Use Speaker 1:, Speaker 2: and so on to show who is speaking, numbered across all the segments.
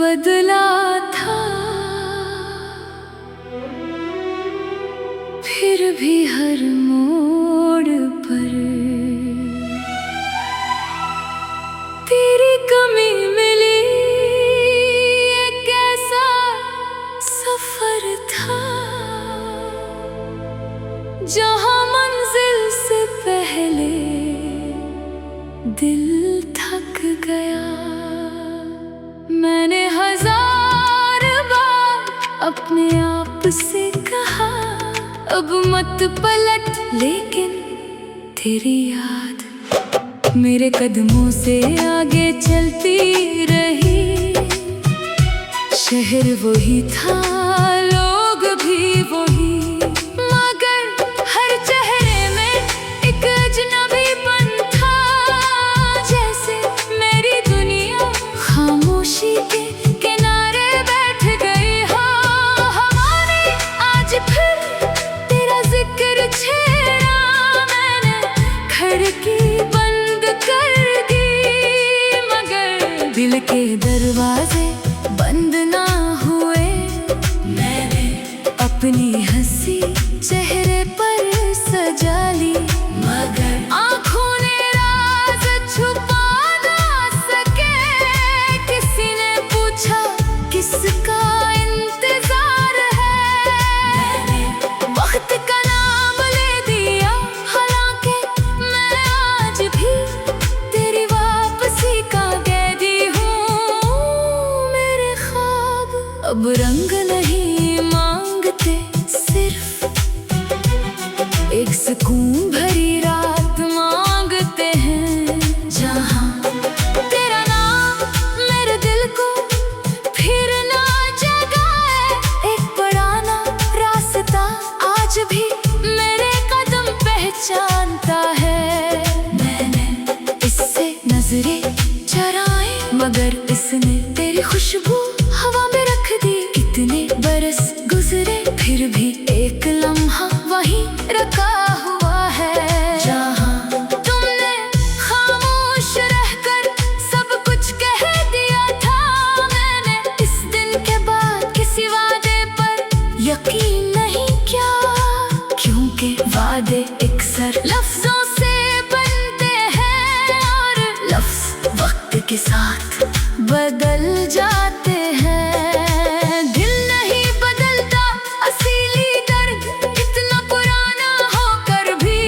Speaker 1: बदला था, फिर भी हर मोड़ पर तेरी कमी मिली। एक ऐसा सफर था जहां मंजिल से पहले दिल थक गया। मैंने हजार बार अपने आप से कहा अब मत पलट, लेकिन तेरी याद मेरे कदमों से आगे चलती रही। शहर वही था, लोग भी वही, मगर हर चेहरे में एक अजनबीपन था। जैसे मेरी दुनिया खामोशी के किनारे बैठ गई हो। हमारी आज फिर तेरा जिक्र छेड़ा, मैंने खिड़की बंद कर दी, मगर दिल के दरवाजे बंद ना हुए। मैंने अपनी हंसी चेहरे पर सजा ली, मगर आँखों ने राज छुपा ना सके। किसी ने पूछा किसका इंतजार है, मैंने वक्त का नाम ले दिया। हालांकि मैं आज भी तेरी वापसी का कैदी हूँ। मेरे ख्वाब अब रंग नहीं मांगते, सिर्फ एक सुकून भरी रात मांगते हैं, जहां तेरा नाम मेरे दिल को फिर ना जगाए। एक पुराना रास्ता आज भी मेरे कदम पहचानता है। मैंने इससे नजरें चुराई, मगर इसने तेरी खुशबू हवा में रख दी। कितने बरस गुजरे फिर भी एक लम्हा वहीं रखा हुआ है, जहां तुमने खामोश रहकर सब कुछ कह दिया था। मैंने इस दिन के बाद किसी वादे पर यकीन नहीं किया, क्योंकि वादे अक्सर लफ्जों से बनते हैं और लफ्ज वक्त के साथ बदल जाते हैं। दिल नहीं बदलता, असली दर्द इतना पुराना होकर भी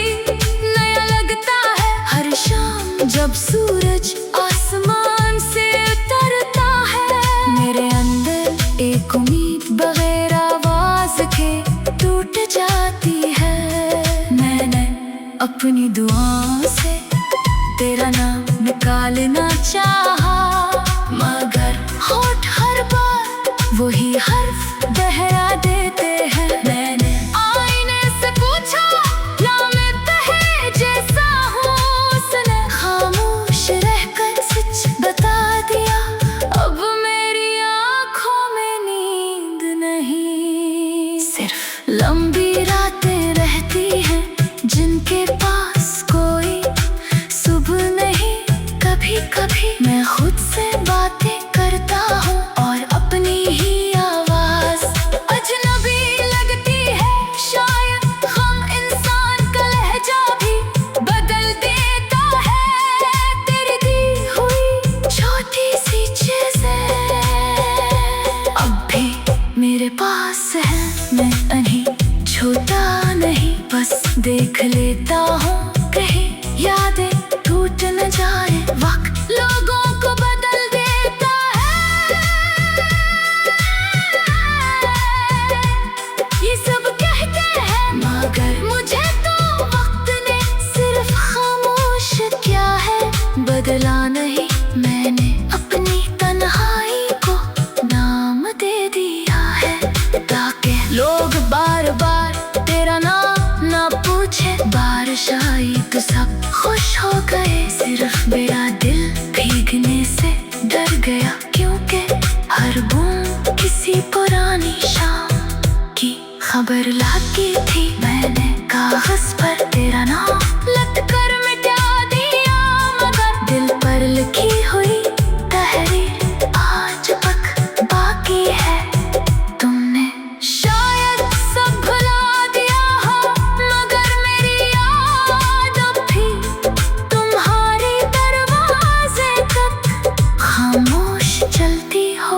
Speaker 1: नया लगता है। हर शाम जब सूरज आसमान से उतरता है, मेरे अंदर एक उम्मीद बगैर आवाज के टूट जाती है। मैंने अपनी दुआओं से तेरा नाम निकालना चाहा, मगर होठ हर बार वही हर्फ दोहरा देते हैं। मैंने आईने से पूछा ना मैं पहले जैसा हूँ, उसने खामोश रहकर सच बता दिया। अब मेरी आँखों में नींद नहीं, सिर्फ लंबी रातें रहती हैं जिनके पास कोई सुबह नहीं। कभी कभी मैं खुद से बातें करता हूँ और अपनी ही आवाज अजनबी लगती है। शायद हम इंसान का लहजा भी बदल देता है। तेरी दी हुई छोटी सी चीजें अब भी मेरे पास है। मैं नहीं छोटा नहीं, बस देख लेता हूँ कहीं यादें टूट न जाए। वक्त लोगों को बदल देता है, ये सब कहते हैं, मगर मुझे तो वक्त ने सिर्फ खामोश किया है, बदला नहीं। मैंने अपनी तन्हाई को नाम दे दिया है, ताकि लोग बार बार तेरा नाम ना पूछे। बारिश आई तो सब खुश हो गए, सिर्फ मेरा दिल भीगने से डर गया, क्योंकि हर बूंद किसी पुरानी शाम की खबर लाती थी। मैंने कागज पर तेरा नाम लट कर मिटा दिया, मगर दिल पर लिखी हुई तहरीर आज तक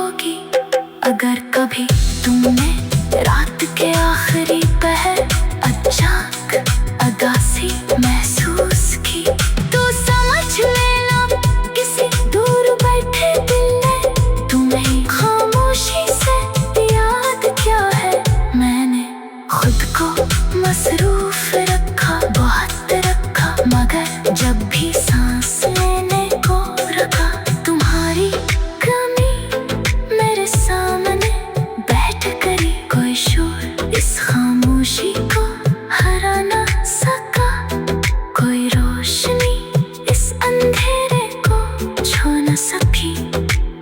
Speaker 1: होगी। अगर कभी तुमने रात के आखिरी पहर अचानक उदासी महसूस की, तो समझ लेना किसी दूर बैठे दिल ने तुम्हें खामोशी से याद किया है। मैंने खुद को मसरूफ रखा, बहुत रखा, मगर जब भी सांस लेने को रखा, तुम्हारी कमी मेरे सामने बैठ करी। कोई शोर इस खामोशी को हरा ना सका, कोई रोशनी इस अंधेरे को छू न सकी,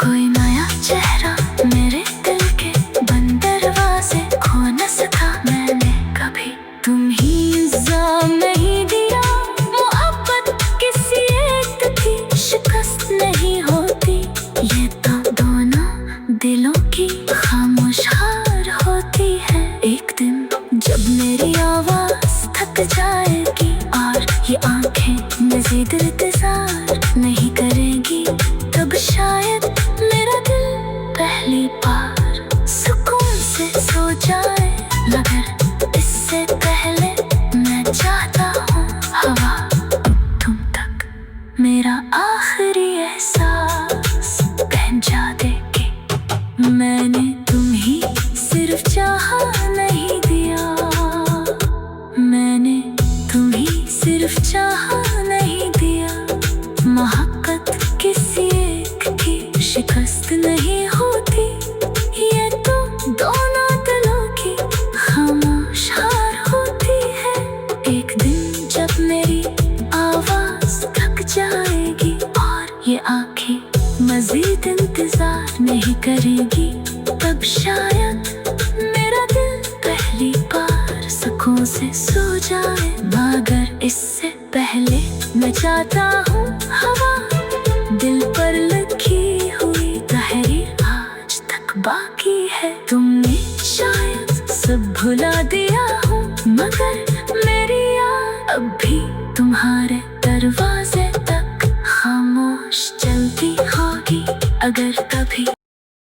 Speaker 1: कोई नया चेहरा मेरे दिल के बंद दरवाजे खो न सका। मैंने कभी तुम ही इल्जाम नहीं दिया, मोहब्बत किसी एक की शिकस्त नहीं होती, ये तो दोनों दिलों की खामोश हार होती है। एक दिन जब मेरी आवाज थक जाएगी और ये आंखें मजीद इंतजार नहीं करेगी, तब शायद मेरा दिल पहली बार सुकून से सो जाए। मगर इससे पहले मैं चाहता हूँ हवा तुम तक मेरा आखिरी एहसास पहुंचा देगी। मैंने तुम ही सिर्फ चाहा नहीं दिया, मैंने तुम ही सिर्फ चाहा नहीं दिया। मोहब्बत किसी एक की शिकस्त नहीं होती, ये तो दोनों दिलों की खामोश हार होती है। एक दिन जब मेरी आवाज थक जाएगी और ये आंखें मजीद इंतजार नहीं करेगी, तब शायद मेरा दिल पहली बार सुकून से सो जाए। मगर इससे पहले मैं चाहता हूँ हवा दिल पर लिखी हुई तहरीर आज तक बाकी है। तुमने शायद सब भुला दिया हो, मगर मेरी याद अब भी तुम्हारे